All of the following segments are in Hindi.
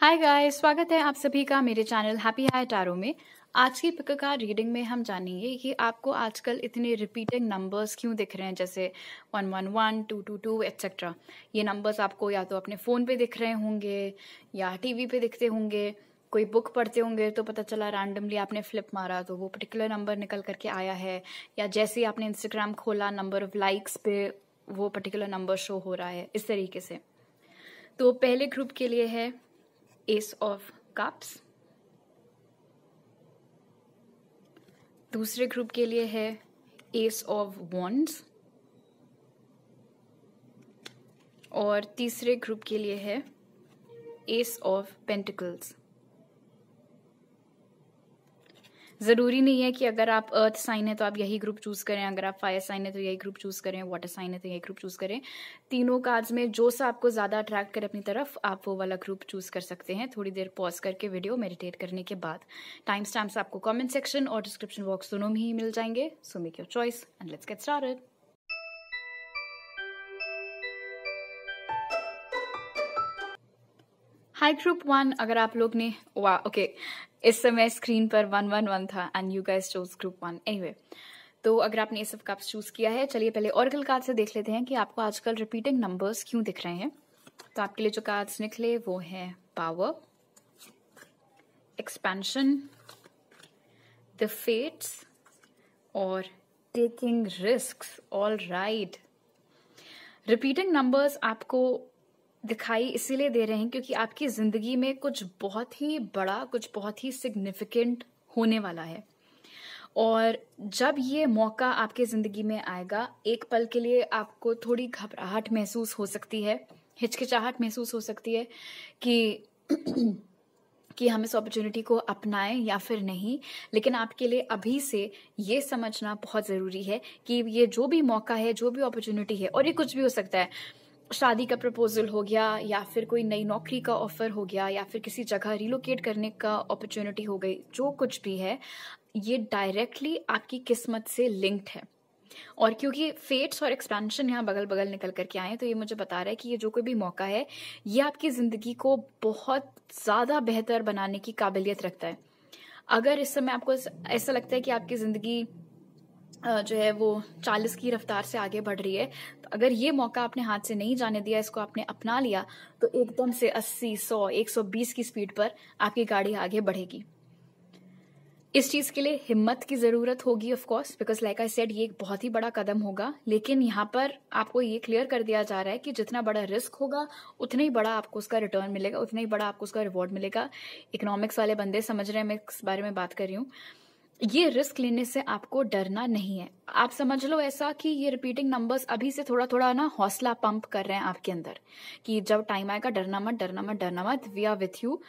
हाय गाइस, स्वागत है आप सभी का मेरे चैनल हैप्पी हाई टैरो में। आज की पिक कार्ड रीडिंग में हम जानेंगे कि आपको आजकल इतने रिपीटिंग नंबर्स क्यों दिख रहे हैं, जैसे 111, 222 एक्सेट्रा। ये नंबर्स आपको या तो अपने फ़ोन पे दिख रहे होंगे या टीवी पे दिखते होंगे। कोई बुक पढ़ते होंगे तो पता चला रैंडमली आपने फ्लिप मारा तो वो पर्टिकुलर नंबर निकल करके आया है, या जैसे ही आपने इंस्टाग्राम खोला नंबर ऑफ लाइक्स पे वो पर्टिकुलर नंबर शो हो रहा है, इस तरीके से। तो पहले ग्रुप के लिए है एस ऑफ कप्स, दूसरे ग्रुप के लिए है एस ऑफ वॉन्ड्स, और तीसरे ग्रुप के लिए है एस ऑफ पेंटिकल्स। जरूरी नहीं है कि अगर आप अर्थ साइन है तो आप यही ग्रुप चूज करें, अगर आप फायर साइन है तो यही ग्रुप चूज करें, वाटर साइन है तो यही ग्रुप चूज करें। तीनों कार्ड्स में जो सा आपको ज्यादा अट्रैक्ट करे अपनी तरफ, आप वो वाला ग्रुप चूज कर सकते हैं थोड़ी देर पॉज करके वीडियो मेडिटेट करने के बाद। टाइम स्टैम्प्स आपको कमेंट सेक्शन और डिस्क्रिप्शन बॉक्स दोनों में ही मिल जाएंगे। So make your choice and let's get started. High group 1, अगर आप लोग ने ओके इस समय स्क्रीन पर 111 था and you guys chose group 1 anyway. तो अगर आपने ये सब कप्स चूज किया है, चलिए पहले ऑरेकल कार्ड से देख लेते हैं कि आपको आजकल रिपीटिंग नंबर्स क्यों दिख रहे हैं। तो आपके लिए जो कार्ड्स निकले वो है पावर, एक्सपेंशन, द फेट्स और taking risks. All right, repeating numbers आपको दिखाई इसीलिए दे रहे हैं क्योंकि आपकी जिंदगी में कुछ बहुत ही बड़ा, कुछ बहुत ही सिग्निफिकेंट होने वाला है। और जब ये मौका आपके जिंदगी में आएगा, एक पल के लिए आपको थोड़ी घबराहट महसूस हो सकती है, हिचकिचाहट महसूस हो सकती है कि कि हम इस अपॉर्चुनिटी को अपनाएं या फिर नहीं। लेकिन आपके लिए अभी से ये समझना बहुत ज़रूरी है कि ये जो भी मौका है, जो भी अपॉर्चुनिटी है, और ये कुछ भी हो सकता है, शादी का प्रपोजल हो गया, या फिर कोई नई नौकरी का ऑफर हो गया, या फिर किसी जगह रिलोकेट करने का अपॉर्चुनिटी हो गई, जो कुछ भी है ये डायरेक्टली आपकी किस्मत से लिंक्ड है। और क्योंकि फेट्स और एक्सपेंशन यहाँ बगल बगल निकल करके आए हैं, तो ये मुझे बता रहा है कि ये जो कोई भी मौका है ये आपकी जिंदगी को बहुत ज्यादा बेहतर बनाने की काबिलियत रखता है। अगर इस समय आपको ऐसा लगता है कि आपकी जिंदगी जो है वो 40 की रफ्तार से आगे बढ़ रही है, तो अगर ये मौका आपने हाथ से नहीं जाने दिया, इसको आपने अपना लिया, तो एकदम से 80, 100, 120 की स्पीड पर आपकी गाड़ी आगे बढ़ेगी। इस चीज के लिए हिम्मत की जरूरत होगी of course, because like I said ये एक बहुत ही बड़ा कदम होगा। लेकिन यहाँ पर आपको ये क्लियर कर दिया जा रहा है कि जितना बड़ा रिस्क होगा उतना ही बड़ा आपको उसका रिटर्न मिलेगा, उतना ही बड़ा आपको उसका रिवॉर्ड मिलेगा। इकोनॉमिक्स वाले बंदे समझ रहे हैं मैं इस बारे में बात कर रही हूँ। ये रिस्क लेने से आपको डरना नहीं है। आप समझ लो ऐसा कि ये रिपीटिंग नंबर्स अभी से थोड़ा थोड़ा ना हौसला पंप कर रहे हैं आपके अंदर, कि जब टाइम आएगा डरना मत, डरना मत, डरना मत, we are with you.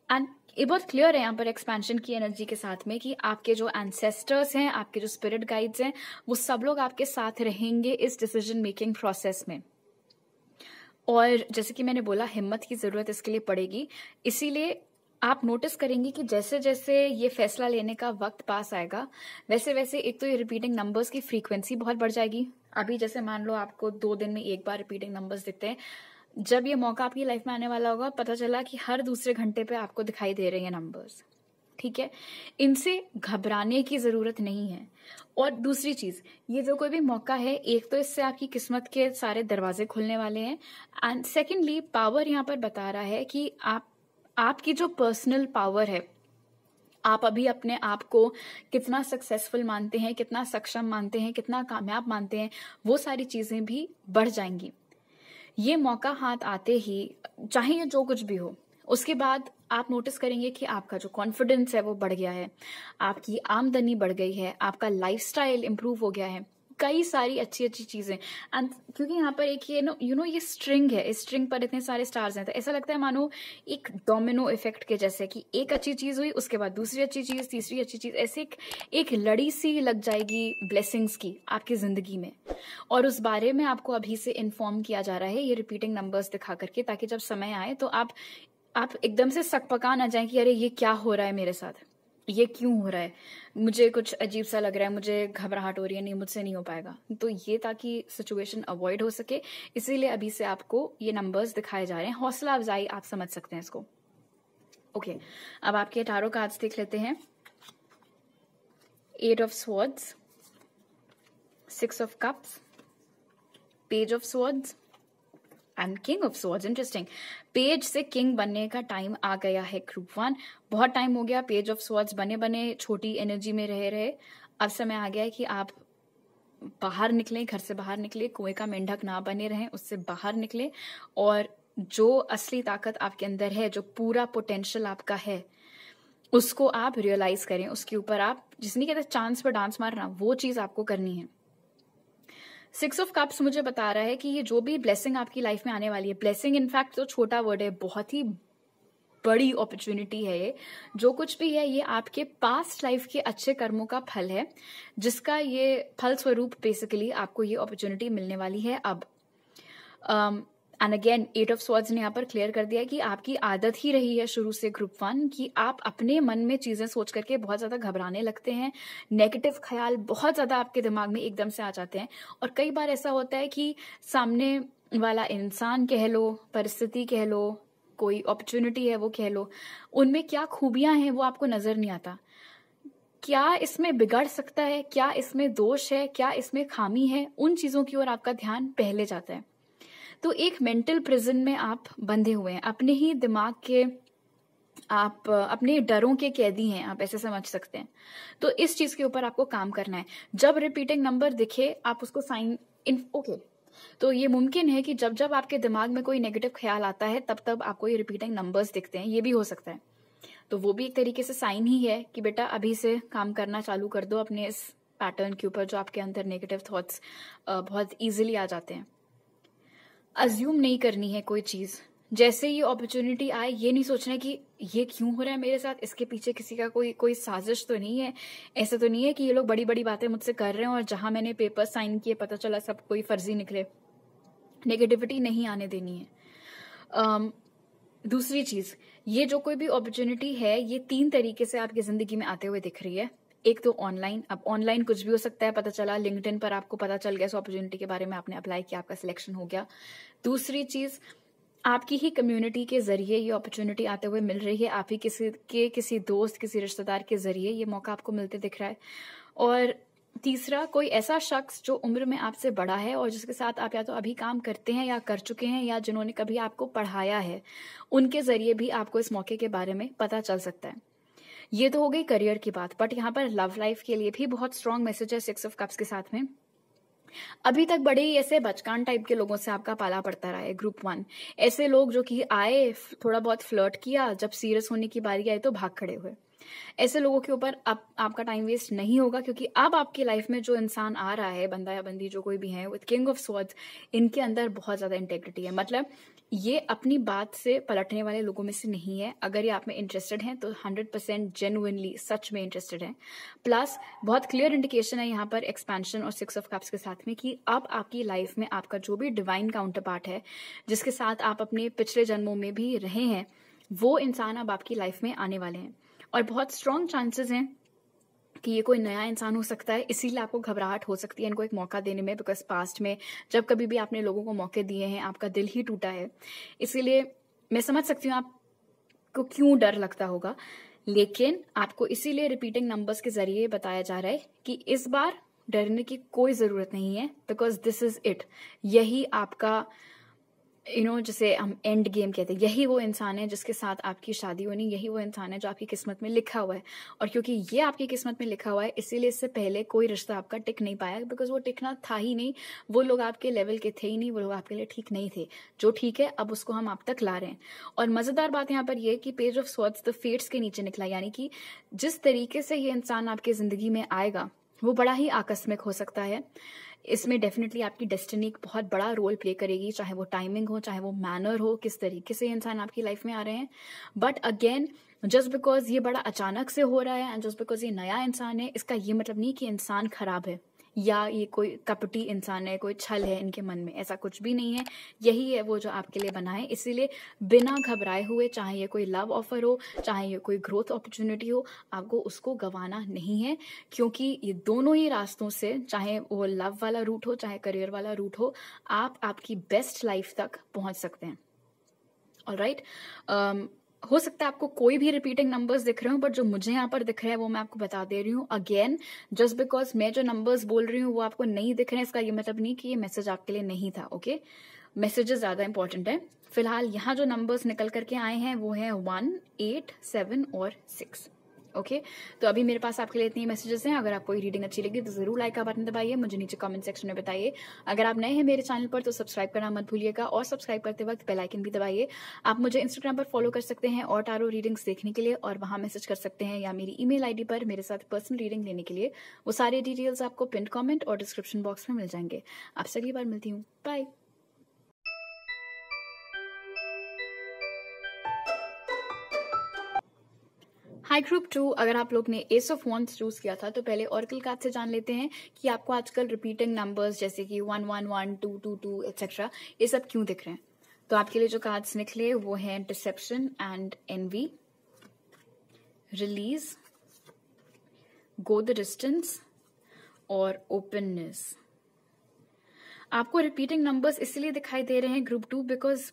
And ये बहुत क्लियर है यहाँ पर एक्सपेंशन की एनर्जी के साथ में कि आपके जो एंसेस्टर्स हैं, आपके जो स्पिरिट गाइड्स हैं, वो सब लोग आपके साथ रहेंगे इस डिसीजन मेकिंग प्रोसेस में। और जैसे कि मैंने बोला, हिम्मत की जरूरत इसके लिए पड़ेगी। इसीलिए आप नोटिस करेंगे कि जैसे जैसे ये फैसला लेने का वक्त पास आएगा, वैसे वैसे एक तो ये रिपीटिंग नंबर्स की फ्रीक्वेंसी बहुत बढ़ जाएगी। अभी जैसे मान लो आपको 2 दिन में एक बार रिपीटिंग नंबर्स दिखते हैं, जब ये मौका आपकी लाइफ में आने वाला होगा, पता चला कि हर दूसरे घंटे पे आपको दिखाई दे रहे हैं नंबर्स। ठीक है, इनसे घबराने की जरूरत नहीं है। और दूसरी चीज, ये जो कोई भी मौका है, एक तो इससे आपकी किस्मत के सारे दरवाजे खुलने वाले हैं, एंड सेकेंडली पावर यहाँ पर बता रहा है कि आपकी जो पर्सनल पावर है, आप अभी अपने आप को कितना सक्सेसफुल मानते हैं, कितना सक्षम मानते हैं, कितना कामयाब मानते हैं, वो सारी चीजें भी बढ़ जाएंगी। ये मौका हाथ आते ही, चाहे ये जो कुछ भी हो, उसके बाद आप नोटिस करेंगे कि आपका जो कॉन्फिडेंस है वो बढ़ गया है, आपकी आमदनी बढ़ गई है, आपका लाइफस्टाइल इंप्रूव हो गया है, कई सारी अच्छी अच्छी चीजें। एंड क्योंकि यहाँ पर एक ये ये स्ट्रिंग है, इस स्ट्रिंग पर इतने सारे स्टार्स हैं, तो ऐसा लगता है मानो एक डोमिनो इफेक्ट के जैसे, कि एक अच्छी चीज हुई, उसके बाद दूसरी अच्छी चीज, तीसरी अच्छी चीज, ऐसे एक लड़ी सी लग जाएगी ब्लेसिंग्स की आपकी जिंदगी में। और उस बारे में आपको अभी से इन्फॉर्म किया जा रहा है ये रिपीटिंग नंबर्स दिखा करके, ताकि जब समय आए तो आप एकदम से सकपका ना जाए कि अरे ये क्या हो रहा है मेरे साथ, ये क्यों हो रहा है, मुझे कुछ अजीब सा लग रहा है, मुझे घबराहट हो रही है, नहीं मुझसे नहीं हो पाएगा। तो ये ताकि सिचुएशन अवॉइड हो सके, इसीलिए अभी से आपको ये नंबर्स दिखाए जा रहे हैं। हौसला अफजाई आप समझ सकते हैं इसको। ओके, अब आपके टारो कार्ड्स देख लेते हैं। 8 of swords, 6 of cups, page of swords and king of swords. Interesting, page से किंग बनने का टाइम आ गया है ग्रुप 1। बहुत टाइम हो गया पेज ऑफ स्वॉर्ड्स बने बने छोटी एनर्जी में रहे रहे। अब समय आ गया है कि आप बाहर निकलें, घर से बाहर निकले, कुएं का मेंढक ना बने रहें, उससे बाहर निकले और जो असली ताकत आपके अंदर है, जो पूरा पोटेंशियल आपका है, उसको आप रियलाइज करें। उसके ऊपर आप, जिसने कहते चांस पर डांस मारना, वो चीज आपको करनी है। 6 ऑफ कप्स मुझे बता रहा है कि ये जो भी ब्लेसिंग आपकी लाइफ में आने वाली है, ब्लेसिंग इनफैक्ट तो छोटा वर्ड है, बहुत ही बड़ी अपॉर्चुनिटी है ये। जो कुछ भी है ये आपके पास्ट लाइफ के अच्छे कर्मों का फल है, जिसका ये फल स्वरूप बेसिकली आपको ये अपॉर्चुनिटी मिलने वाली है अब। एंड अगेन 8 ऑफ स्वॉर्ड्स ने यहाँ पर क्लियर कर दिया कि आपकी आदत ही रही है शुरू से ग्रुप 1 कि आप अपने मन में चीजें सोच करके बहुत ज्यादा घबराने लगते हैं। नेगेटिव ख्याल बहुत ज्यादा आपके दिमाग में एकदम से आ जाते हैं और कई बार ऐसा होता है कि सामने वाला इंसान कह लो, परिस्थिति कह लो, कोई अपॉर्चुनिटी है वो कह लो, उनमें क्या खूबियां हैं वो आपको नजर नहीं आता। क्या इसमें बिगड़ सकता है, क्या इसमें दोष है, क्या इसमें खामी है, उन चीजों की ओर आपका ध्यान पहले जाता है। तो एक मेंटल प्रिजन में आप बंधे हुए हैं, अपने ही दिमाग के, आप अपने डरों के कैदी हैं, आप ऐसे समझ सकते हैं। तो इस चीज के ऊपर आपको काम करना है। जब रिपीटिंग नंबर दिखे आप उसको साइन इन, ओके। तो ये मुमकिन है कि जब जब आपके दिमाग में कोई नेगेटिव ख्याल आता है तब तब आपको ये रिपीटिंग नंबर्स दिखते हैं, ये भी हो सकता है। तो वो भी एक तरीके से साइन ही है कि बेटा अभी से काम करना चालू कर दो अपने इस पैटर्न के ऊपर, जो आपके अंदर नेगेटिव थॉट्स बहुत इजीली आ जाते हैं। अज्यूम नहीं करनी है कोई चीज, जैसे ये अपॉर्चुनिटी आए ये नहीं सोचना है कि ये क्यों हो रहा है मेरे साथ, इसके पीछे किसी का कोई साजिश तो नहीं है, ऐसा तो नहीं है कि ये लोग बड़ी बड़ी बातें मुझसे कर रहे हैं और जहां मैंने पेपर साइन किए पता चला सब कोई फर्जी निकले। नेगेटिविटी नहीं आने देनी है। दूसरी चीज, ये जो कोई भी अपॉर्चुनिटी है ये 3 तरीके से आपकी जिंदगी में आते हुए दिख रही है। एक तो ऑनलाइन, अब ऑनलाइन कुछ भी हो सकता है, पता चला लिंक्डइन पर आपको पता चल गया इस अपॉर्चुनिटी के बारे में, आपने अप्लाई किया, आपका सिलेक्शन हो गया। दूसरी चीज, आपकी ही कम्युनिटी के जरिए ये अपॉर्चुनिटी आते हुए मिल रही है, आप ही किसी दोस्त, किसी रिश्तेदार के जरिए ये मौका आपको मिलते दिख रहा है। और तीसरा, कोई ऐसा शख्स जो उम्र में आपसे बड़ा है और जिसके साथ आप या तो अभी काम करते हैं या कर चुके हैं या जिन्होंने कभी आपको पढ़ाया है, उनके जरिए भी आपको इस मौके के बारे में पता चल सकता है। ये तो हो गई करियर की बात, बट यहाँ पर लव लाइफ के लिए भी बहुत स्ट्रांग मैसेज है 6 ऑफ कप्स के साथ में। अभी तक बड़े ही ऐसे बचकान टाइप के लोगों से आपका पाला पड़ता रहा है ग्रुप 1। ऐसे लोग जो कि आए, थोड़ा बहुत फ्लर्ट किया, जब सीरियस होने की बारी आई तो भाग खड़े हुए। ऐसे लोगों के ऊपर अब आपका टाइम वेस्ट नहीं होगा, क्योंकि अब आपकी लाइफ में जो इंसान आ रहा है, बंदा या बंदी जो कोई भी है, विद किंग ऑफ स्वॉर्ड्स, इनके अंदर बहुत ज्यादा इंटेग्रिटी है। मतलब ये अपनी बात से पलटने वाले लोगों में से नहीं है। अगर ये आप में इंटरेस्टेड हैं तो 100% जेन्युइनली सच में इंटरेस्टेड हैं। प्लस बहुत क्लियर इंडिकेशन है यहाँ पर एक्सपेंशन और 6 ऑफ कप्स के साथ में कि अब आपकी लाइफ में आपका जो भी डिवाइन काउंटर पार्ट है, जिसके साथ आप अपने पिछले जन्मों में भी रहे हैं, वो इंसान अब आपकी लाइफ में आने वाले हैं। और बहुत स्ट्रॉन्ग चांसेस हैं कि ये कोई नया इंसान हो सकता है, इसीलिए आपको घबराहट हो सकती है इनको एक मौका देने में, बिकॉज पास्ट में जब कभी भी आपने लोगों को मौके दिए हैं आपका दिल ही टूटा है। इसीलिए मैं समझ सकती हूँ आपको क्यों डर लगता होगा, लेकिन आपको इसीलिए रिपीटिंग नंबर्स के जरिए बताया जा रहा है कि इस बार डरने की कोई जरूरत नहीं है, बिकॉज दिस इज इट। यही आपका जैसे हम एंड गेम कहते हैं, यही वो इंसान है जिसके साथ आपकी शादी होनी, यही वो इंसान है जो आपकी किस्मत में लिखा हुआ है। और क्योंकि ये आपकी किस्मत में लिखा हुआ है, इसीलिए इससे पहले कोई रिश्ता आपका टिक नहीं पाया, बिकॉज वो टिकना था ही नहीं, वो लोग आपके लेवल के थे ही नहीं, वो लोग आपके लिए ठीक नहीं थे। जो ठीक है अब उसको हम आप तक ला रहे हैं। और मजेदार बात यहाँ पर यह कि page of swords the fates के नीचे निकला, यानी कि जिस तरीके से ये इंसान आपकी जिंदगी में आएगा वो बड़ा ही आकस्मिक हो सकता है। इसमें डेफिनेटली आपकी डेस्टिनी एक बहुत बड़ा रोल प्ले करेगी, चाहे वो टाइमिंग हो, चाहे वो मैनर हो, किस तरीके से इंसान आपकी लाइफ में आ रहे हैं। बट अगेन, जस्ट बिकॉज ये बड़ा अचानक से हो रहा है एंड जस्ट बिकॉज ये नया इंसान है, इसका ये मतलब नहीं कि इंसान खराब है या ये कोई कपटी इंसान है, कोई छल है इनके मन में, ऐसा कुछ भी नहीं है। यही है वो जो आपके लिए बना है। इसीलिए बिना घबराए हुए, चाहे ये कोई लव ऑफर हो, चाहे ये कोई ग्रोथ अपॉर्चुनिटी हो, आपको उसको गंवाना नहीं है, क्योंकि ये दोनों ही रास्तों से, चाहे वो लव वाला रूट हो चाहे करियर वाला रूट हो, आप आपकी बेस्ट लाइफ तक पहुंच सकते हैं। ऑलराइट, हो सकता है आपको कोई भी रिपीटिंग नंबर्स दिख रहे हो, बट जो मुझे यहाँ पर दिख रहे हैं वो मैं आपको बता दे रही हूँ। अगेन, जस्ट बिकॉज मैं जो नंबर्स बोल रही हूँ वो आपको नहीं दिख रहे हैं, इसका ये मतलब नहीं कि ये मैसेज आपके लिए नहीं था। ओके, मैसेजेस ज्यादा इंपॉर्टेंट है। फिलहाल यहाँ जो नंबर्स निकल करके आए हैं वो है 1, 8, 7 और 6। ओके, तो अभी मेरे पास आपके लिए इतनी मैसेजेस हैं। अगर आपको ये रीडिंग अच्छी लगी तो जरूर लाइक का बटन दबाइए, मुझे नीचे कमेंट सेक्शन में बताइए। अगर आप नए हैं मेरे चैनल पर तो सब्सक्राइब करना मत भूलिएगा, और सब्सक्राइब करते वक्त बेल आइकन भी दबाइए। आप मुझे इंस्टाग्राम पर फॉलो कर सकते हैं और टारो रीडिंग्स देखने के लिए, और वहां मैसेज कर सकते हैं, या मेरी ईमेल आईडी पर मेरे साथ पर्सनल रीडिंग लेने के लिए। वो सारे डिटेल्स आपको पिन कॉमेंट और डिस्क्रिप्शन बॉक्स में मिल जाएंगे। आपसे अगली बार मिलती हूँ, बाय। हाई ग्रुप 2, अगर आप लोग ने एस ऑफ वॉन्ड्स चूज किया था तो पहले ऑरेकल कार्ड से जान लेते हैं कि आपको आजकल रिपीटिंग नंबर्स जैसे कि 1, 1, 1, 2, 2, 2 एक्सेट्रा ये सब क्यों दिख रहे हैं। तो आपके लिए जो कार्ड्स निकले वो हैं deception and envy, release, go the distance और ओपननेस। आपको रिपीटिंग नंबर्स इसलिए दिखाई दे रहे हैं ग्रुप 2 बिकॉज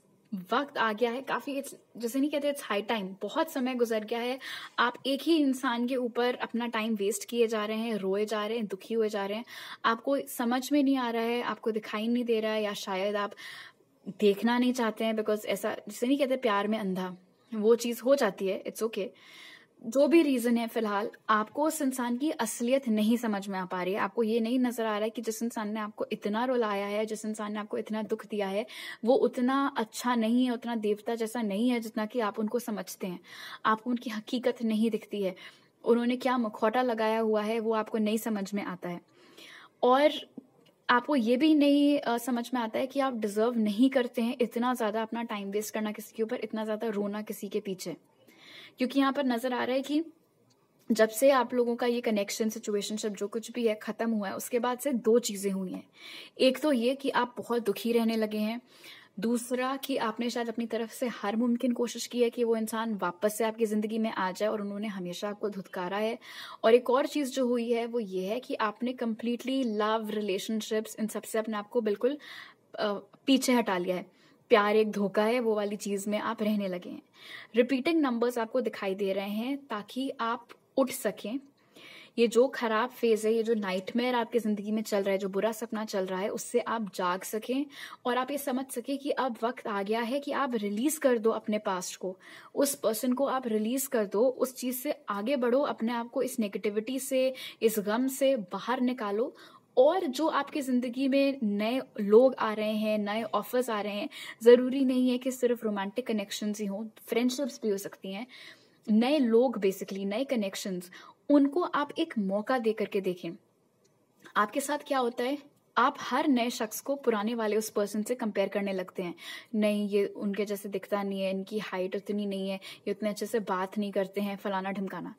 वक्त आ गया है काफी, जैसे नहीं कहते, इट्स हाई टाइम, बहुत समय गुजर गया है। आप एक ही इंसान के ऊपर अपना टाइम वेस्ट किए जा रहे हैं, रोए जा रहे हैं, दुखी हुए जा रहे हैं। आपको समझ में नहीं आ रहा है, आपको दिखाई नहीं दे रहा है, या शायद आप देखना नहीं चाहते हैं बिकॉज ऐसा, जैसे नहीं कहते प्यार में अंधा, वो चीज हो जाती है। इट्स ओके, जो भी रीजन है, फिलहाल आपको उस इंसान की असलियत नहीं समझ में आ पा रही है। आपको ये नहीं नजर आ रहा है कि जिस इंसान ने आपको इतना रुलाया है, जिस इंसान ने आपको इतना दुख दिया है, वो उतना अच्छा नहीं है, उतना देवता जैसा नहीं है जितना कि आप उनको समझते हैं। आपको उनकी हकीकत नहीं दिखती है, उन्होंने क्या मुखौटा लगाया हुआ है वो आपको नहीं समझ में आता है। और आपको ये भी नहीं समझ में आता है कि आप डिजर्व नहीं करते हैं इतना ज्यादा अपना टाइम वेस्ट करना किसी के ऊपर, इतना ज्यादा रोना किसी के पीछे। क्योंकि यहाँ पर नजर आ रहा है कि जब से आप लोगों का ये कनेक्शन, सिचुएशनशिप जो कुछ भी है खत्म हुआ है, उसके बाद से दो चीजें हुई हैं। एक तो ये कि आप बहुत दुखी रहने लगे हैं, दूसरा कि आपने शायद अपनी तरफ से हर मुमकिन कोशिश की है कि वो इंसान वापस से आपकी जिंदगी में आ जाए, और उन्होंने हमेशा आपको धुतकारा है। और एक और चीज जो हुई है वो ये है कि आपने कंप्लीटली लव, रिलेशनशिप्स, इन सबसे अपने आप को बिल्कुल पीछे हटा लिया है। प्यार एक धोखा है, वो वाली चीज में आप रहने लगे हैं। रिपीटिंग नंबर्स आपको दिखाई दे रहे हैं ताकि आप उठ सकें। ये जो खराब फेज है, ये जो नाइटमेयर आपकी जिंदगी में चल रहा है, जो बुरा सपना चल रहा है, उससे आप जाग सकें और आप ये समझ सके कि अब वक्त आ गया है कि आप रिलीज कर दो अपने पास्ट को, उस पर्सन को आप रिलीज कर दो, उस चीज से आगे बढ़ो, अपने आप को इस नेगेटिविटी से, इस गम से बाहर निकालो। और जो आपकी जिंदगी में नए लोग आ रहे हैं, नए ऑफर्स आ रहे हैं, जरूरी नहीं है कि सिर्फ रोमांटिक कनेक्शंस ही हों, फ्रेंडशिप्स भी हो सकती हैं। नए लोग, बेसिकली नए कनेक्शंस, उनको आप एक मौका दे करके देखें। आपके साथ क्या होता है, आप हर नए शख्स को पुराने वाले उस पर्सन से कंपेयर करने लगते हैं। नहीं, ये उनके जैसे दिखता नहीं है, इनकी हाइट उतनी नहीं है, ये उतने अच्छे से बात नहीं करते हैं, फलाना ढिमकाना।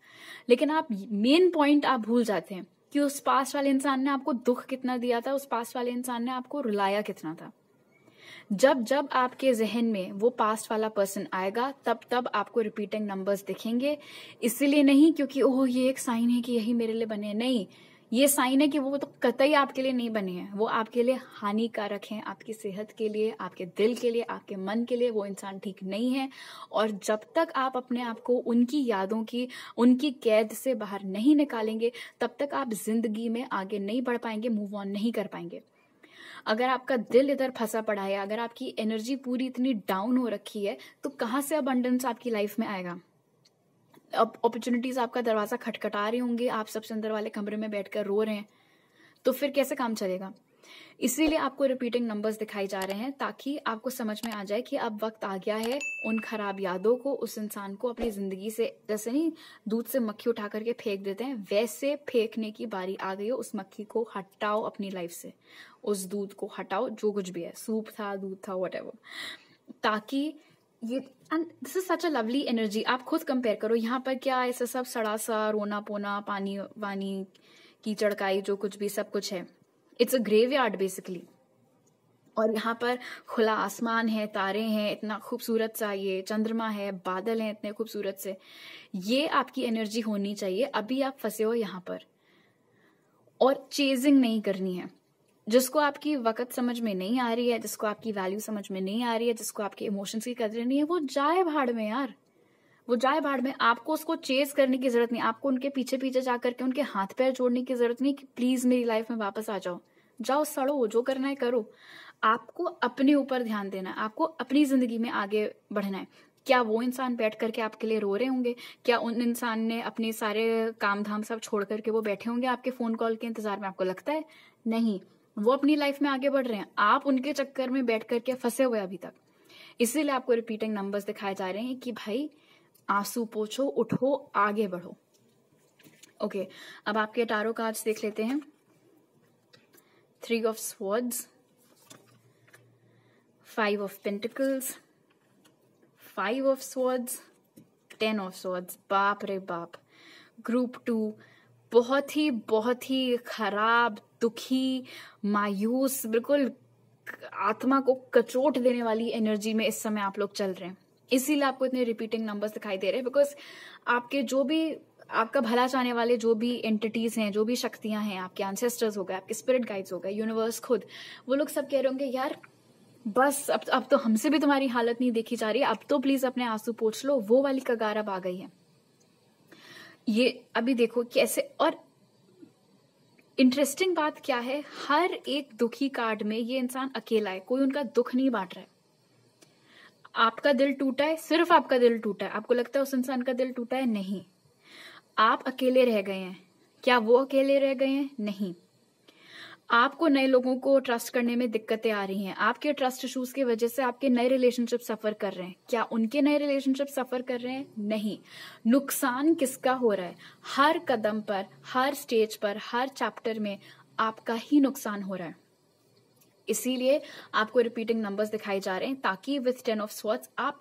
लेकिन आप मेन पॉइंट आप भूल जाते हैं कि उस पास वाले इंसान ने आपको दुख कितना दिया था, उस पास वाले इंसान ने आपको रुलाया कितना था। जब जब आपके जहन में वो पास्ट वाला पर्सन आएगा, तब तब आपको रिपीटिंग नंबर्स दिखेंगे। इसीलिए नहीं क्योंकि ओह ये एक साइन है कि यही मेरे लिए बने हैं, नहीं, ये साइन है कि वो तो कतई आपके लिए नहीं बने हैं, वो आपके लिए हानिकारक हैं, आपकी सेहत के लिए, आपके दिल के लिए, आपके मन के लिए वो इंसान ठीक नहीं है। और जब तक आप अपने आप को उनकी यादों की, उनकी कैद से बाहर नहीं निकालेंगे, तब तक आप जिंदगी में आगे नहीं बढ़ पाएंगे, मूव ऑन नहीं कर पाएंगे। अगर आपका दिल इधर फंसा पड़ा है, अगर आपकी एनर्जी पूरी इतनी डाउन हो रखी है, तो कहाँ से अबंडेंस आपकी लाइफ में आएगा। अब अपॉर्चुनिटीज आपका दरवाजा खटखटा रही होंगी, आप सबसे अंदर वाले कमरे में बैठकर रो रहे हैं, तो फिर कैसे काम चलेगा। इसीलिए आपको रिपीटिंग नंबर्स दिखाई जा रहे हैं ताकि आपको समझ में आ जाए कि अब वक्त आ गया है उन खराब यादों को, उस इंसान को अपनी जिंदगी से, जैसे नहीं दूध से मक्खी उठा करके फेंक देते हैं, वैसे फेंकने की बारी आ गई है। उस मक्खी को हटाओ अपनी लाइफ से, उस दूध को हटाओ, जो कुछ भी है, सूप था, दूध था, व्हाटएवर, ताकि ये, and this is such a lovely energy. आप खुद कंपेयर करो, यहाँ पर क्या ऐसा सब सड़ा सा, रोना पोना, पानी वानी, कीचड़ काई, जो कुछ भी सब कुछ है, इट्स अ ग्रेवयार्ड बेसिकली। और यहाँ पर खुला आसमान है, तारे हैं, इतना खूबसूरत सा, ये चंद्रमा है, बादल हैं इतने खूबसूरत से। ये आपकी एनर्जी होनी चाहिए। अभी आप फंसे हो यहाँ पर, और चेजिंग नहीं करनी है। जिसको आपकी वक्त समझ में नहीं आ रही है, जिसको आपकी वैल्यू समझ में नहीं आ रही है, जिसको आपके इमोशंस की कदर नहीं है, वो जाए भाड़ में यार। वो जाए भाड़ में। आपको उसको चेज करने की जरूरत नहीं, आपको उनके पीछे पीछे जा करके उनके हाथ पैर जोड़ने की जरूरत नहीं कि प्लीज मेरी लाइफ में वापस आ जाओ। जाओ, सड़ो, जो करना है करो। आपको अपने ऊपर ध्यान देना है, आपको अपनी जिंदगी में आगे बढ़ना है। क्या वो इंसान बैठ करके आपके लिए रो रहे होंगे? क्या उन इंसान ने अपने सारे काम धाम सब छोड़ करके वो बैठे होंगे आपके फोन कॉल के इंतजार में? आपको लगता है? नहीं, वो अपनी लाइफ में आगे बढ़ रहे हैं, आप उनके चक्कर में बैठ करके फंसे हुए अभी तक। इसीलिए आपको रिपीटिंग नंबर्स दिखाए जा रहे हैं कि भाई आंसू पोछो, उठो, आगे बढ़ो। ओके, अब आपके टारो कार्ड्स देख लेते हैं। 3 of swords, 5 of pentacles, 5 of swords, 10 of swords. बाप रे बाप, ग्रुप 2 बहुत ही खराब, दुखी, मायूस, बिल्कुल आत्मा को कचोट देने वाली एनर्जी में इस समय आप लोग चल रहे हैं। इसीलिए आपको इतने रिपीटिंग नंबर्स दिखाई दे रहे हैं, बिकॉज आपके जो भी आपका भला चाहने वाले जो भी एंटिटीज हैं, जो भी शक्तियां हैं, आपके एंसेस्टर्स हो गए, आपके स्पिरिट गाइड्स हो गए, यूनिवर्स खुद, वो लोग सब कह रहे होंगे यार बस अब तो हमसे भी तुम्हारी हालत नहीं देखी जा रही, अब तो प्लीज अपने आंसू पोंछ लो। वो वाली कगार अब आ गई है। ये अभी देखो कैसे। और इंटरेस्टिंग बात क्या है, हर एक दुखी कार्ड में ये इंसान अकेला है, कोई उनका दुख नहीं बांट रहा है। आपका दिल टूटा है, सिर्फ आपका दिल टूटा है, आपको लगता है उस इंसान का दिल टूटा है? नहीं, आप अकेले रह गए हैं। क्या वो अकेले रह गए हैं? नहीं, आपको नए लोगों को ट्रस्ट करने में दिक्कतें आ रही हैं। आपके ट्रस्ट इश्यूज की वजह से आपके नए रिलेशनशिप सफर कर रहे हैं। क्या उनके नए रिलेशनशिप सफर कर रहे हैं? नहीं। नुकसान किसका हो रहा है? हर कदम पर, हर स्टेज पर, हर चैप्टर में आपका ही नुकसान हो रहा है। इसीलिए आपको रिपीटिंग नंबर्स दिखाई जा रहे हैं, ताकि विथ 10 ऑफ स्वॉर्ड्स आप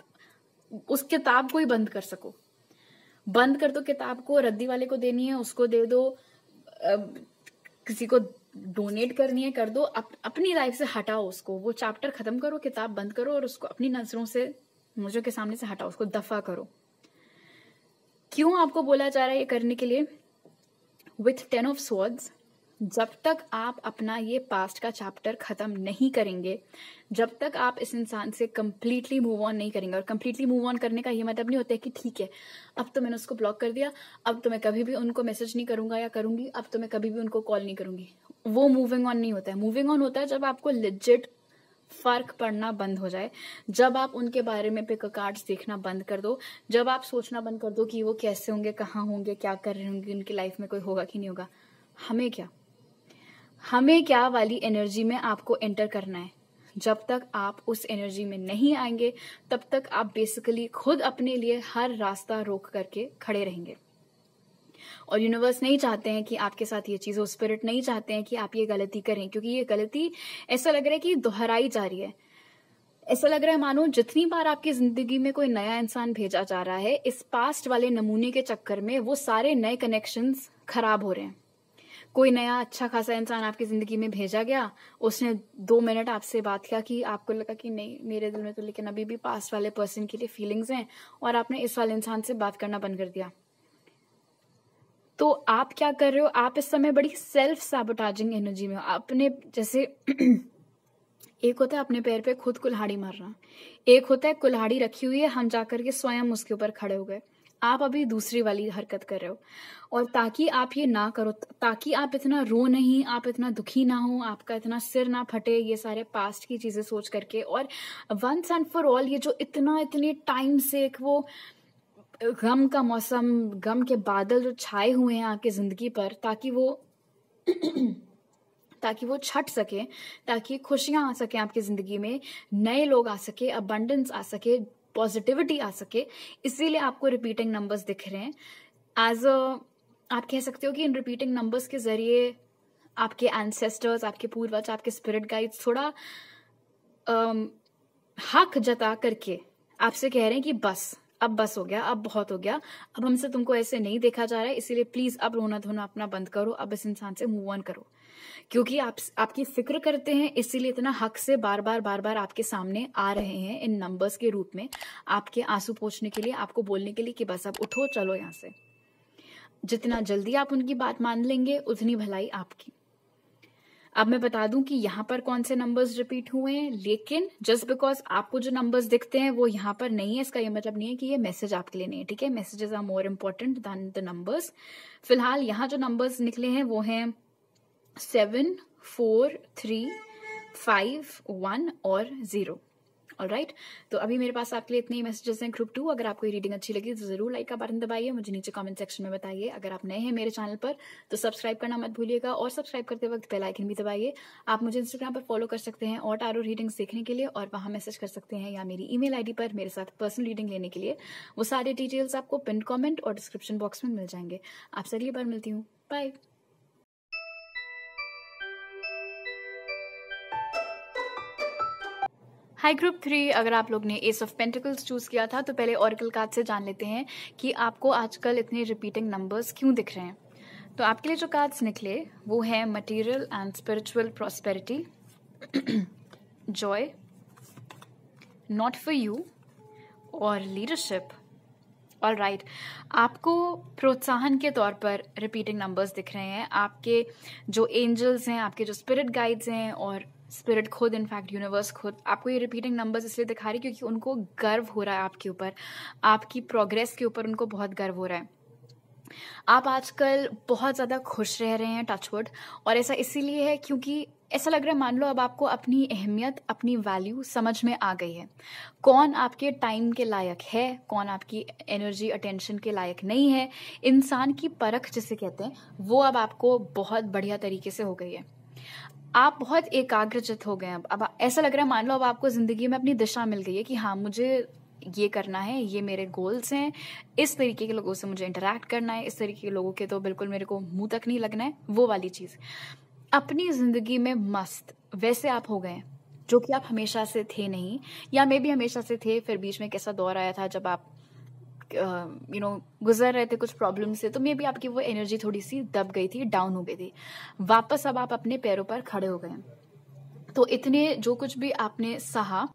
उस किताब को ही बंद कर सको। बंद कर दो किताब को, रद्दी वाले को देनी है उसको दे दो, किसी को डोनेट करनी है कर दो, अपनी लाइफ से हटाओ उसको। वो चैप्टर खत्म करो, किताब बंद करो और उसको अपनी नजरों से, नजरों के सामने से हटाओ, उसको दफा करो। क्यों आपको बोला जा रहा है ये करने के लिए? विथ 10 ऑफ स्वॉर्ड्स, जब तक आप अपना ये पास्ट का चैप्टर खत्म नहीं करेंगे, जब तक आप इस इंसान से कंप्लीटली मूव ऑन नहीं करेंगे, और कंप्लीटली मूव ऑन करने का ये मतलब नहीं होता है कि ठीक है अब तो मैंने उसको ब्लॉक कर दिया, अब तो मैं कभी भी उनको मैसेज नहीं करूंगा या करूंगी, अब तो मैं कभी भी उनको कॉल नहीं करूंगी। वो मूविंग ऑन नहीं होता है। मूविंग ऑन होता है जब आपको लेजिट फर्क पड़ना बंद हो जाए, जब आप उनके बारे में पिक कार्ड्स देखना बंद कर दो, जब आप सोचना बंद कर दो कि वो कैसे होंगे, कहाँ होंगे, क्या कर रहे होंगे, उनकी लाइफ में कोई होगा कि नहीं होगा। हमें क्या वाली एनर्जी में आपको एंटर करना है। जब तक आप उस एनर्जी में नहीं आएंगे, तब तक आप बेसिकली खुद अपने लिए हर रास्ता रोक करके खड़े रहेंगे। और यूनिवर्स नहीं चाहते हैं कि आपके साथ ये चीज हो, स्पिरिट नहीं चाहते हैं कि आप ये गलती करें, क्योंकि ये गलती ऐसा लग रहा है कि दोहराई जा रही है। ऐसा लग रहा है मानो जितनी बार आपकी जिंदगी में कोई नया इंसान भेजा जा रहा है, इस पास्ट वाले नमूने के चक्कर में वो सारे नए कनेक्शंस खराब हो रहे हैं। कोई नया अच्छा खासा इंसान आपकी जिंदगी में भेजा गया, उसने 2 मिनट आपसे बात किया कि आपको लगा कि नहीं मेरे दिल में तो लेकिन अभी भी पास्ट वाले पर्सन के लिए फीलिंग्स हैं, और आपने इस वाले इंसान से बात करना बंद कर दिया। तो आप क्या कर रहे हो? आप इस समय बड़ी सेल्फ सैबोटाजिंग एनर्जी में हो। अपने जैसे एक होता है अपने पैर पे खुद कुल्हाड़ी मारना, एक होता है कुल्हाड़ी रखी हुई है, हम जाकर के स्वयं उसके ऊपर खड़े हो गए। आप अभी दूसरी वाली हरकत कर रहे हो। और ताकि आप ये ना करो, ताकि आप इतना रो नहीं, आप इतना दुखी ना हो, आपका इतना सिर ना फटे ये सारे पास्ट की चीजें सोच करके, और वंस एंड फॉर ऑल ये जो इतने टाइम से एक वो गम का मौसम, गम के बादल जो छाए हुए हैं आपकी जिंदगी पर, ताकि वो छट सके, ताकि खुशियां आ सके आपकी जिंदगी में, नए लोग आ सके, अबंडेंस आ सके, पॉजिटिविटी आ सके। इसीलिए आपको रिपीटिंग नंबर्स दिख रहे हैं। आप कह सकते हो कि इन रिपीटिंग नंबर्स के जरिए आपके एंसेस्टर्स, आपके पूर्वज, आपके स्पिरिट गाइड्स थोड़ा हक जता करके आपसे कह रहे हैं कि बस हो गया, अब बहुत हो गया, अब हमसे तुमको ऐसे नहीं देखा जा रहा है, इसीलिए प्लीज अब रोना धोना अपना बंद करो, अब इस इंसान से मूव ऑन करो। क्योंकि आपकी फिक्र करते हैं, इसीलिए इतना हक से बार बार आपके सामने आ रहे हैं इन नंबर्स के रूप में, आपके आंसू पोंछने के लिए, आपको बोलने के लिए कि बस अब उठो, चलो यहाँ से। जितना जल्दी आप उनकी बात मान लेंगे उतनी भलाई आपकी। अब मैं बता दूं कि यहाँ पर कौन से नंबर्स रिपीट हुए हैं, लेकिन जस्ट बिकॉज आपको जो नंबर्स दिखते हैं वो यहाँ पर नहीं है, इसका ये मतलब नहीं है कि ये मैसेज आपके लिए नहीं है, ठीक है। Messages are more important than the numbers. फिलहाल यहाँ जो नंबर्स निकले हैं वो हैं 7, 4, 3, 5, 1 और 0। ऑलराइट, तो अभी मेरे पास आपके लिए इतने ही मैसेजेस हैं ग्रुप 2। अगर आपको ये रीडिंग अच्छी लगी तो जरूर लाइक का बटन दबाइए, मुझे नीचे कमेंट सेक्शन में बताइए। अगर आप नए हैं मेरे चैनल पर तो सब्सक्राइब करना मत भूलिएगा, और सब्सक्राइब करते वक्त बेल आइकन भी दबाइए। आप मुझे इंस्टाग्राम पर फॉलो कर सकते हैं और टैरो रीडिंग्स देखने के लिए, और वहां मैसेज कर सकते हैं, या मेरी ईमेल आईडी पर मेरे साथ पर्सनल रीडिंग लेने के लिए। वो सारे डिटेल्स आपको पिन कॉमेंट और डिस्क्रिप्शन बॉक्स में मिल जाएंगे। आपसे अगली बार मिलती हूँ, बाय। हाई ग्रुप 3, अगर आप लोग ने एस ऑफ पेंटिकल्स चूज किया था तो पहले ऑरेकल कार्ड से जान लेते हैं कि आपको आजकल इतने रिपीटिंग नंबर्स क्यों दिख रहे हैं। तो आपके लिए जो कार्ड्स निकले वो है material and spiritual prosperity, Joy, not for you और लीडरशिप। ऑलराइट, आपको प्रोत्साहन के तौर पर रिपीटिंग नंबर्स दिख रहे हैं। आपके जो एंजल्स हैं, आपके जो स्पिरिट गाइड्स हैं, और स्पिरिट खुद, इनफैक्ट यूनिवर्स खुद, आपको ये रिपीटिंग नंबर्स इसलिए दिखा रही क्योंकि उनको गर्व हो रहा है आपके ऊपर, आपकी प्रोग्रेस के ऊपर उनको बहुत गर्व हो रहा है। आप आजकल बहुत ज़्यादा खुश रह रहे हैं, टचवुड, और ऐसा इसीलिए है क्योंकि ऐसा लग रहा है, मान लो अब आपको अपनी अहमियत, अपनी वैल्यू समझ में आ गई है। कौन आपके टाइम के लायक है, कौन आपकी एनर्जी, अटेंशन के लायक नहीं है, इंसान की परख जिसे कहते हैं, वो अब आपको बहुत बढ़िया तरीके से हो गई है। आप बहुत एकाग्रचित हो गए हैं। अब ऐसा लग रहा है, मान लो अब आपको जिंदगी में अपनी दिशा मिल गई है कि हाँ, मुझे ये करना है, ये मेरे गोल्स हैं, इस तरीके के लोगों से मुझे इंटरेक्ट करना है, इस तरीके के लोगों के तो बिल्कुल मेरे को मुंह तक नहीं लगना है, वो वाली चीज। अपनी जिंदगी में मस्त वैसे आप हो गए जो कि आप हमेशा से थे नहीं, या मे भी हमेशा से थे, फिर बीच में कैसा दौर आया था जब आप गुजर रहे थे कुछ प्रॉब्लम से, तो मे बी आपकी वो एनर्जी थोड़ी सी दब गई थी, डाउन हो गई थी। वापस अब आप अपने पैरों पर खड़े हो गए। तो इतने जो कुछ भी आपने सहा,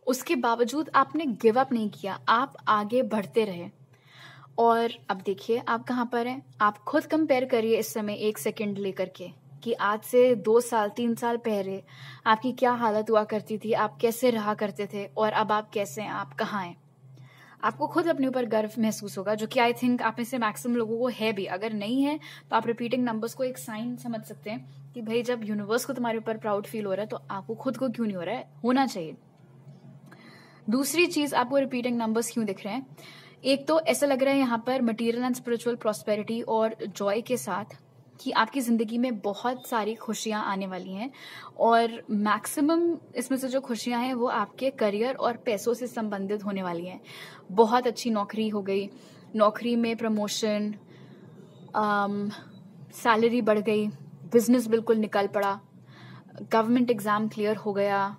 उसके बावजूद आपने गिव अप नहीं किया, आप आगे बढ़ते रहे। और अब देखिए आप कहाँ पर हैं। आप खुद कंपेयर करिए इस समय 1 सेकंड लेकर के, कि आज से 2 साल 3 साल पहले आपकी क्या हालत हुआ करती थी, आप कैसे रहा करते थे, और अब आप कैसे हैं, आप कहाँ हैं। आपको खुद अपने ऊपर गर्व महसूस होगा, जो कि आई थिंक आप में से मैक्सिमम लोगों को है भी। अगर नहीं है तो आप रिपीटिंग नंबर्स को एक साइन समझ सकते हैं कि भाई जब यूनिवर्स को तुम्हारे ऊपर प्राउड फील हो रहा है तो आपको खुद को क्यों नहीं हो रहा है, होना चाहिए। दूसरी चीज, आपको रिपीटिंग नंबर्स क्यों दिख रहे हैं। एक तो ऐसा लग रहा है यहाँ पर मटेरियल एंड स्पिरिचुअल प्रॉस्पेरिटी और जॉय के साथ कि आपकी जिंदगी में बहुत सारी खुशियां आने वाली हैं, और मैक्सिमम इसमें से जो खुशियां हैं वो आपके करियर और पैसों से संबंधित होने वाली हैं। बहुत अच्छी नौकरी हो गई, नौकरी में प्रमोशन, सैलरी बढ़ गई, बिजनेस बिल्कुल निकल पड़ा, गवर्नमेंट एग्जाम क्लियर हो गया,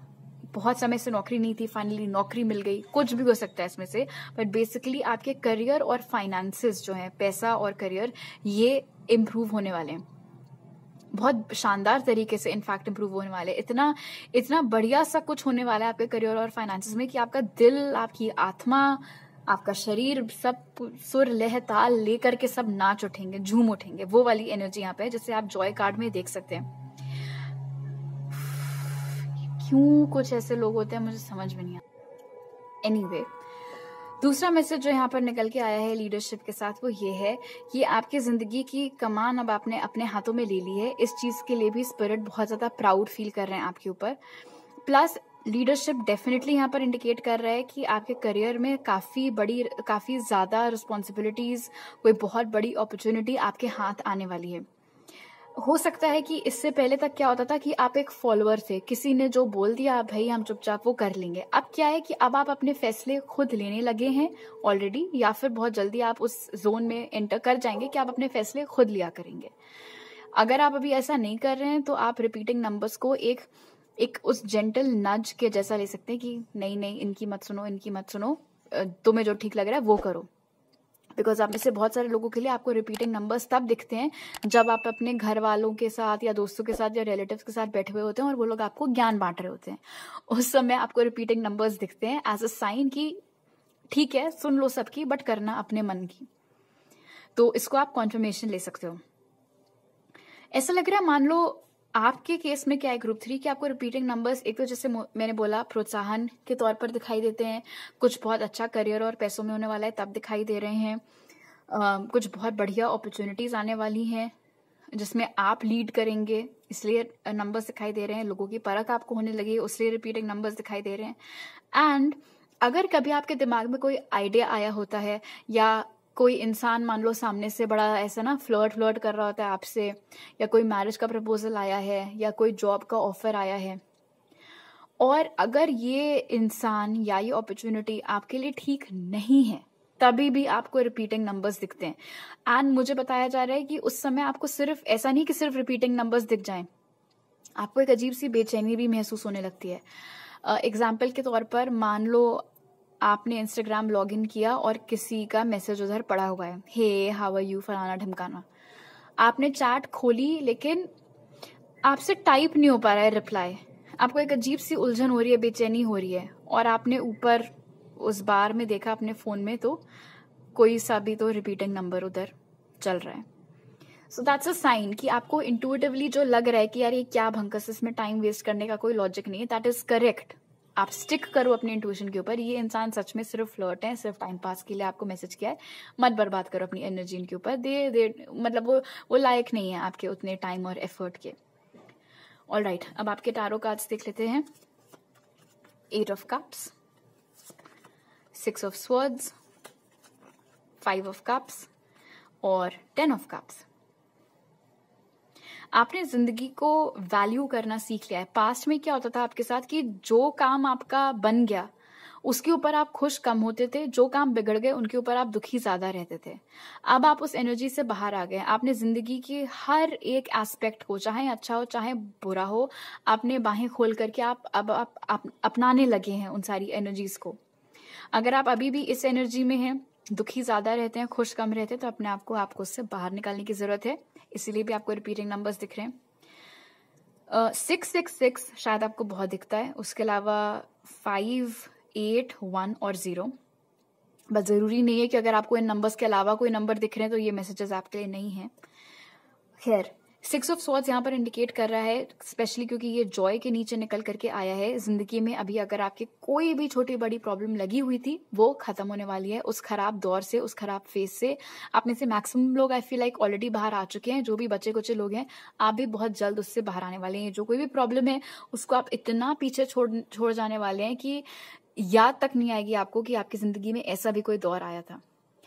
बहुत समय से नौकरी नहीं थी, फाइनली नौकरी मिल गई, कुछ भी हो सकता है इसमें से। बट बेसिकली आपके करियर और फाइनेंसेस जो है, पैसा और करियर, ये इम्प्रूव होने वाले हैं, बहुत शानदार तरीके से इनफैक्ट इम्प्रूव होने वाले। इतना इतना बढ़िया सा कुछ होने वाला है आपके करियर और फाइनेंसेस में कि आपका दिल, आपकी आत्मा, आपका शरीर, सब सुर लह ताल लेकर के सब नाच उठेंगे, झूम उठेंगे। वो वाली एनर्जी यहाँ पे है, जिसे आप जॉय कार्ड में देख सकते हैं। क्यों कुछ ऐसे लोग होते हैं मुझे समझ में नहीं आता। एनीवे, दूसरा मैसेज जो यहाँ पर निकल के आया है लीडरशिप के साथ, वो ये है कि आपकी जिंदगी की कमान अब आपने अपने हाथों में ले ली है। इस चीज के लिए भी स्पिरिट बहुत ज्यादा प्राउड फील कर रहे हैं आपके ऊपर। प्लस लीडरशिप डेफिनेटली यहाँ पर इंडिकेट कर रहा है कि आपके करियर में काफी ज्यादा रिस्पॉन्सिबिलिटीज, कोई बहुत बड़ी अपॉर्चुनिटी आपके हाथ आने वाली है। हो सकता है कि इससे पहले तक क्या होता था कि आप एक फॉलोअर थे, किसी ने जो बोल दिया भाई हम चुपचाप वो कर लेंगे। अब क्या है कि अब आप अपने फैसले खुद लेने लगे हैं ऑलरेडी, या फिर बहुत जल्दी आप उस जोन में एंटर कर जाएंगे कि आप अपने फैसले खुद लिया करेंगे। अगर आप अभी ऐसा नहीं कर रहे हैं तो आप रिपीटिंग नंबर्स को एक उस जेंटल नज के जैसा ले सकते हैं कि नहीं नहीं, इनकी मत सुनो, इनकी मत सुनो, तुम्हें जो ठीक लग रहा है वो करो। बिकॉज आप में से बहुत सारे लोगों के लिए आपको रिपीटिंग नंबर्स तब दिखते हैं जब आप अपने घर वालों के साथ या दोस्तों के साथ या रिलेटिव्स के साथ बैठे हुए होते हैं और वो लोग आपको ज्ञान बांट रहे होते हैं। उस समय आपको रिपीटिंग नंबर्स दिखते हैं एज अ साइन कि ठीक है, सुन लो सबकी, बट करना अपने मन की। तो इसको आप कॉन्फर्मेशन ले सकते हो। ऐसा लग रहा है मान लो आपके केस में क्या है ग्रुप 3 कि आपको रिपीटिंग नंबर्स एक तो जैसे मैंने बोला प्रोत्साहन के तौर पर दिखाई देते हैं, कुछ बहुत अच्छा करियर और पैसों में होने वाला है तब दिखाई दे रहे हैं, कुछ बहुत बढ़िया अपॉर्चुनिटीज आने वाली हैं जिसमें आप लीड करेंगे इसलिए नंबर्स दिखाई दे रहे हैं, लोगों की परख आपको होने लगी है इसलिए रिपीटिंग नंबर्स दिखाई दे रहे हैं। एंड अगर कभी आपके दिमाग में कोई आइडिया आया होता है या कोई इंसान मान लो सामने से बड़ा ऐसा ना फ्लर्ट कर रहा होता है आपसे, या कोई मैरिज का प्रपोजल आया है या कोई जॉब का ऑफर आया है, और अगर ये इंसान या ये अपॉर्चुनिटी आपके लिए ठीक नहीं है तभी भी आपको रिपीटिंग नंबर्स दिखते हैं। एंड मुझे बताया जा रहा है कि उस समय आपको सिर्फ ऐसा नहीं कि सिर्फ रिपीटिंग नंबर्स दिख जाएं, आपको एक अजीब सी बेचैनी भी महसूस होने लगती है। एग्जाम्पल के तौर पर मान लो आपने इंस्टाग्राम लॉग इन किया और किसी का मैसेज उधर पड़ा हुआ है, हे हाउ आर यू फलाना ढमकाना, आपने चैट खोली लेकिन आपसे टाइप नहीं हो पा रहा है रिप्लाई, आपको एक अजीब सी उलझन हो रही है, बेचैनी हो रही है, और आपने ऊपर उस बार में देखा अपने फोन में तो कोई सा भी तो रिपीटिंग नंबर उधर चल रहा है। सो दैट्स अ साइन कि आपको इंट्यूटिवली जो लग रहा है कि यार ये क्या भंकस, इसमें टाइम वेस्ट करने का कोई लॉजिक नहीं है, दैट इज करेक्ट। आप स्टिक करो अपने इंट्यूशन के ऊपर, ये इंसान सच में सिर्फ फ्लर्ट है, सिर्फ टाइम पास के लिए आपको मैसेज किया है, मत बर्बाद करो अपनी एनर्जी इनके ऊपर, दे मतलब वो लायक नहीं है आपके उतने टाइम और एफर्ट के। ऑलराइट, अब आपके टैरो कार्ड्स देख लेते हैं। 8 of cups, 6 of swords, 5 of cups और 10 ऑफ कप्स। आपने जिंदगी को वैल्यू करना सीख लिया है। पास्ट में क्या होता था आपके साथ कि जो काम आपका बन गया उसके ऊपर आप खुश कम होते थे, जो काम बिगड़ गए उनके ऊपर आप दुखी ज्यादा रहते थे। अब आप उस एनर्जी से बाहर आ गए, आपने जिंदगी के हर एक एस्पेक्ट को, चाहे अच्छा हो चाहे बुरा हो, आपने बाहें खोल करके आप अपनाने लगे हैं उन सारी एनर्जीज को। अगर आप अभी भी इस एनर्जी में हैं, दुखी ज्यादा रहते हैं, खुश कम रहते हैं, तो अपने आप को आपको उससे बाहर निकालने की जरूरत है। इसीलिए भी आपको रिपीटिंग नंबर्स दिख रहे हैं। 666 शायद आपको बहुत दिखता है, उसके अलावा 5, 8, 1 और 0। बस जरूरी नहीं है कि अगर आपको इन नंबर्स के अलावा कोई नंबर दिख रहे हैं तो ये मैसेजेस आपके लिए नहीं है। खैर, 6 ऑफ स्वॉर्ड्स यहाँ पर इंडिकेट कर रहा है, स्पेशली क्योंकि ये जॉय के नीचे निकल करके आया है। जिंदगी में अभी अगर आपकी कोई भी छोटी बड़ी प्रॉब्लम लगी हुई थी वो खत्म होने वाली है। उस खराब दौर से, उस खराब फेज से आप में से मैक्सिमम लोग आई फील लाइक ऑलरेडी बाहर आ चुके हैं। जो भी बच्चे कुचे लोग हैं, आप भी बहुत जल्द उससे बाहर आने वाले हैं। जो कोई भी प्रॉब्लम है उसको आप इतना पीछे छोड़ जाने वाले हैं कि याद तक नहीं आएगी आपको कि आपकी जिंदगी में ऐसा भी कोई दौर आया था।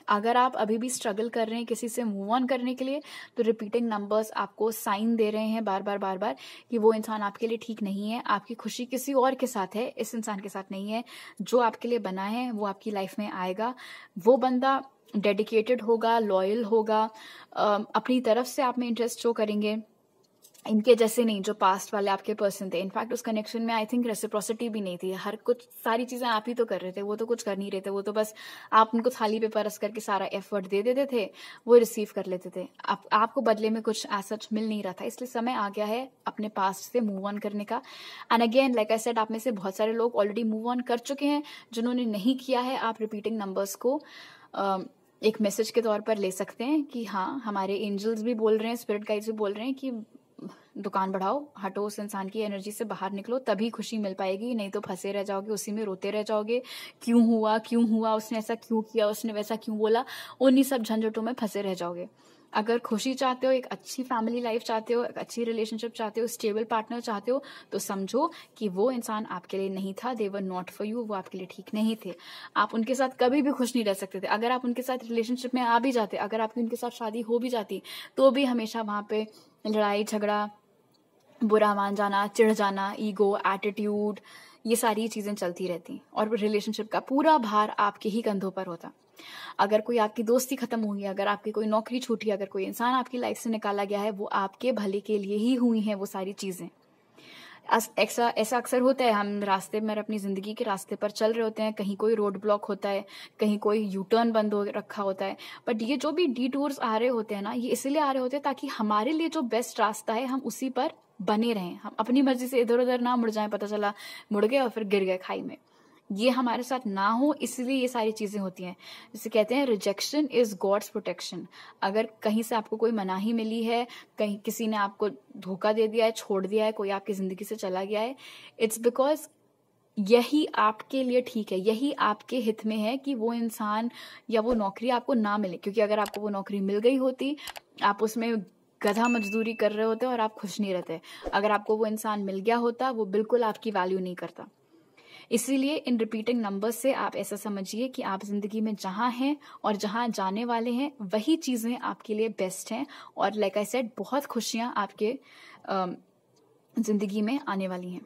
अगर आप अभी भी स्ट्रगल कर रहे हैं किसी से मूव ऑन करने के लिए, तो रिपीटिंग नंबर्स आपको साइन दे रहे हैं बार बार कि वो इंसान आपके लिए ठीक नहीं है। आपकी खुशी किसी और के साथ है, इस इंसान के साथ नहीं है। जो आपके लिए बना है वो आपकी लाइफ में आएगा। वो बंदा डेडिकेटेड होगा, लॉयल होगा, अपनी तरफ से आप में इंटरेस्ट शो करेंगे, इनके जैसे नहीं जो पास्ट वाले आपके पर्सन थे। इनफैक्ट उस कनेक्शन में आई थिंक रेसिप्रोसिटी भी नहीं थी, हर कुछ सारी चीजें आप ही तो कर रहे थे, वो तो कुछ कर नहीं रहे थे। वो तो बस आप उनको थाली पे परस करके सारा एफर्ट दे देते थे, वो रिसीव कर लेते थे। आपको बदले में कुछ ऐसा मिल नहीं रहा था। इसलिए समय आ गया है अपने पास्ट से मूव ऑन करने का। And again like I said, आप में से बहुत सारे लोग ऑलरेडी मूव ऑन कर चुके हैं। जिन्होंने नहीं किया है, आप रिपीटिंग नंबर्स को एक मैसेज के तौर पर ले सकते हैं कि हाँ, हमारे एंजल्स भी बोल रहे हैं, स्पिरिट गाइड्स भी बोल रहे हैं कि दुकान बढ़ाओ, हटो, उस इंसान की एनर्जी से बाहर निकलो, तभी खुशी मिल पाएगी। नहीं तो फंसे रह जाओगे, उसी में रोते रह जाओगे, क्यों हुआ, उसने ऐसा क्यों किया, उसने वैसा क्यों बोला, उन्हीं सब झंझटों में फंसे रह जाओगे। अगर खुशी चाहते हो, एक अच्छी फैमिली लाइफ चाहते हो, एक अच्छी रिलेशनशिप चाहते हो, स्टेबल पार्टनर चाहते हो, तो समझो कि वो इंसान आपके लिए नहीं था। दे वर नॉट फॉर यू, वो आपके लिए ठीक नहीं थे। आप उनके साथ कभी भी खुश नहीं रह सकते थे। अगर आप उनके साथ रिलेशनशिप में आ भी जाते, अगर आपकी उनके साथ शादी हो भी जाती, तो भी हमेशा वहां पे लड़ाई झगड़ा, बुरा मान जाना, चिढ़ जाना, ईगो, एटीट्यूड, ये सारी चीजें चलती रहती और रिलेशनशिप का पूरा भार आपके ही कंधों पर होता। अगर कोई आपकी दोस्ती खत्म हुई है, अगर आपकी कोई नौकरी छूटी, अगर कोई इंसान आपकी लाइफ से निकाला गया है, वो आपके भले के लिए ही हुई है वो सारी चीजें। ऐसा अक्सर होता है, हम रास्ते में अपनी जिंदगी के रास्ते पर चल रहे होते हैं, कहीं कोई रोड ब्लॉक होता है, कहीं कोई यू टर्न बंद हो रखा होता है, बट ये जो भी डिटूर्स आ रहे होते हैं ना, ये इसलिए आ रहे होते हैं ताकि हमारे लिए जो बेस्ट रास्ता है हम उसी पर बने रहें। हम अपनी मर्जी से इधर उधर ना मुड़ जाएं, पता चला मुड़ गए और फिर गिर गए खाई में। ये हमारे साथ ना हो, इसलिए ये सारी चीजें होती हैं। जैसे कहते हैं रिजेक्शन इज गॉड्स प्रोटेक्शन। अगर कहीं से आपको कोई मनाही मिली है, कहीं किसी ने आपको धोखा दे दिया है, छोड़ दिया है, कोई आपकी जिंदगी से चला गया है, इट्स बिकॉज यही आपके लिए ठीक है, यही आपके हित में है कि वो इंसान या वो नौकरी आपको ना मिले। क्योंकि अगर आपको वो नौकरी मिल गई होती, आप उसमें गधा मजदूरी कर रहे होते और आप खुश नहीं रहते। अगर आपको वो इंसान मिल गया होता, वो बिल्कुल आपकी वैल्यू नहीं करता। इसीलिए इन रिपीटिंग नंबर्स से आप ऐसा समझिए कि आप जिंदगी में जहां हैं और जहां जाने वाले हैं, वही चीजें आपके लिए बेस्ट हैं। और लाइक आई सेड, बहुत खुशियां आपके जिंदगी में आने वाली हैं।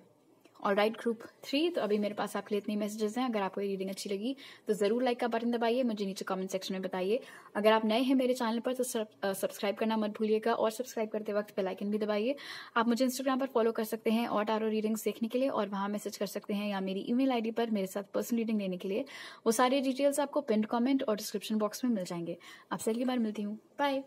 और राइट ग्रुप 3, तो अभी मेरे पास आपके लिए इतनी मैसेजेस हैं। अगर आपको ये रीडिंग अच्छी लगी तो जरूर लाइक का बटन दबाइए, मुझे नीचे कमेंट सेक्शन में बताइए। अगर आप नए हैं मेरे चैनल पर तो सब्सक्राइब करना मत भूलिएगा, और सब्सक्राइब करते वक्त बेल आइकन भी दबाइए। आप मुझे इंस्टाग्राम पर फॉलो कर सकते हैं और टारो रीडिंग्स देखने के लिए, और वहां मैसेज कर सकते हैं, या मेरी ईमेल आईडी पर मेरे साथ पर्सनल रीडिंग लेने के लिए। वो सारी डिटेल्स आपको पिन कमेंट और डिस्क्रिप्शन बॉक्स में मिल जाएंगे। आपसे अगली बार मिलती हूँ, बाय।